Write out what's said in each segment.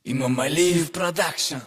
İmam Aliyev Production.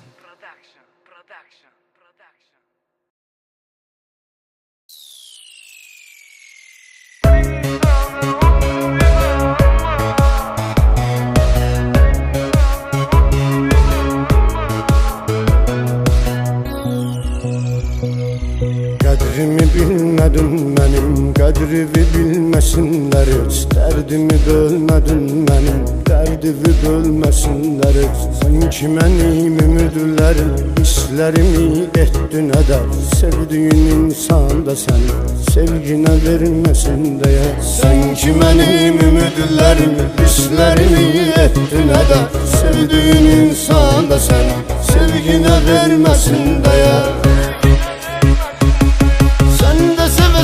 Qədrimi bilmədin mənim, qədrimi bilməsinlər heç. Dərdimi bölmədin mənim, dərdimi bölməsinlər heç. Sən ki mənim ümidlərim, hisslərimi etdin ədər. Sevdiyin insan da səni sevginə verməsin deyə. Sən ki mənim ümidlərim, hisslərimi etdin ədər. Sevdiyin insan da səni sevginə verməsin deyə.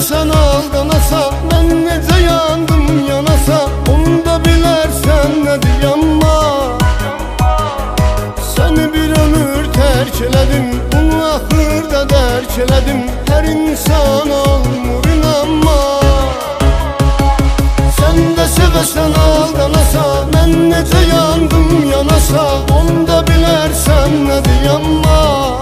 Sen aldanasa, ben nece yandım yanasa, onu da bilersen ne diyanma. Seni bir ömür terk eledim, bunu ahırda derk eledim. Her insan olmur inanma. Sen de sevesen aldanasa, ben nece yandım yanasa, onu da bilersen ne diyanma.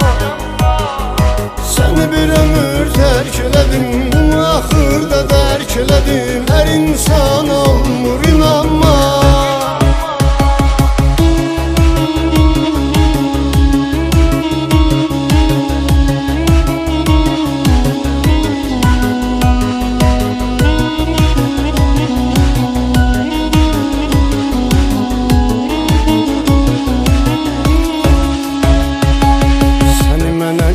Seni bir ömür terk eledim, ahırda derk eledim. Her insan olmur inanma.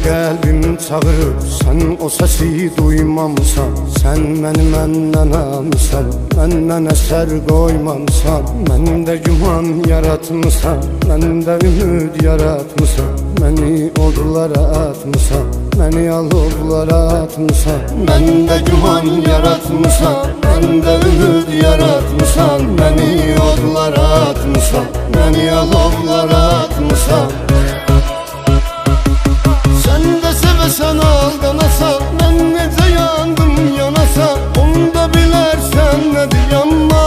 Qəlbim çağırıb, sən o səsi duymamısan. Sən məni məndən almısan, məndən əsər qoymamısan. Məndə güman yaratmısan, məndə ümid yaratmısan. Məni odlara atmısan, məni alovlara atmısan. Məndə güman yaratmısan, məndə ümid yaratmısan. Məni odlara atmısan, məni alovlara atmısan. Sen aldanasa, ben nece yandım yanasa, onu da bilersen ne diyanma.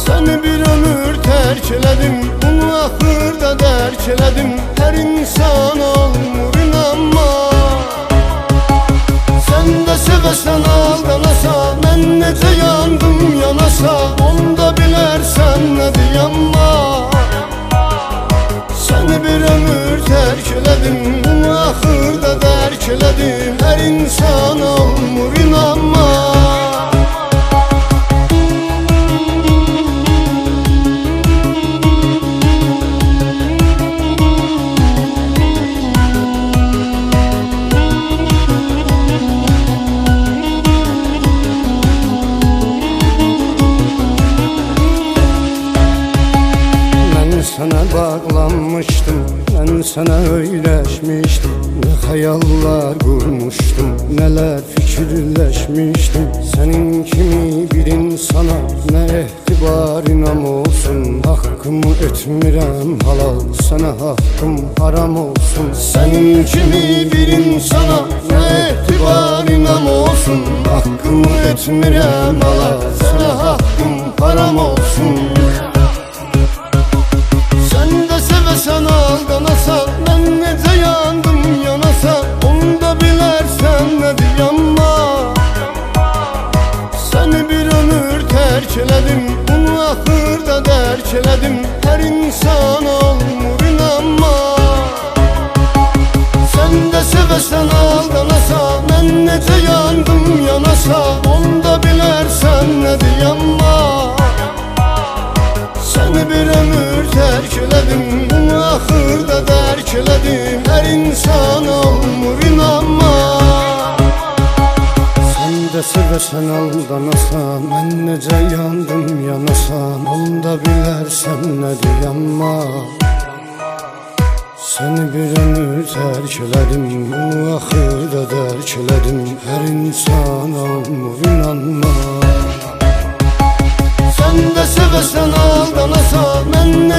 Seni bir ömür terk eledim, bunu ahırda derk eledim. Her insan olmur inanma. Sen de sevesen aldanasa, ben nece yandım yanasa, onu da bilersen ne diyanma. Seni bir ömür terk eledim, bunu ahırda derk eledim. Her insan olmur inanma. Sana bağlanmıştım, ben sana öyleşmiştim. Ne hayaller kurmuştum, neler fikirleşmiştim. Senin kimi bir insana ne etibarın olsun. Hakkımı etmirem halal, sana hakkım haram olsun. Senin kimi bir insana ne etibarın olsun. Hakkımı etmirem halal, sana hakkım haram olsun. Sen aldanasa, ben nece yandım yanasa, onu da bilersen ne diyanma. Seni bir ömür terk eledim, bunu ahırda derk eledim. Her insan olmur inanma. Sen de sevesen aldanasa, ben nece yandım yanasa, onu da bilersen ne diyanma. Seni bir ömür terk eledim, bunu ahırda derk eledim. Her insan olmur inanma. Sen de sevesen aldanasa, ben nece yandım yanasam, onu da bilersen ne diyanma. Seni bir ömür terk eledim, bunu ahırda derk eledim. Her insan olmur inanma. Sen de sevesen aldanasa, ben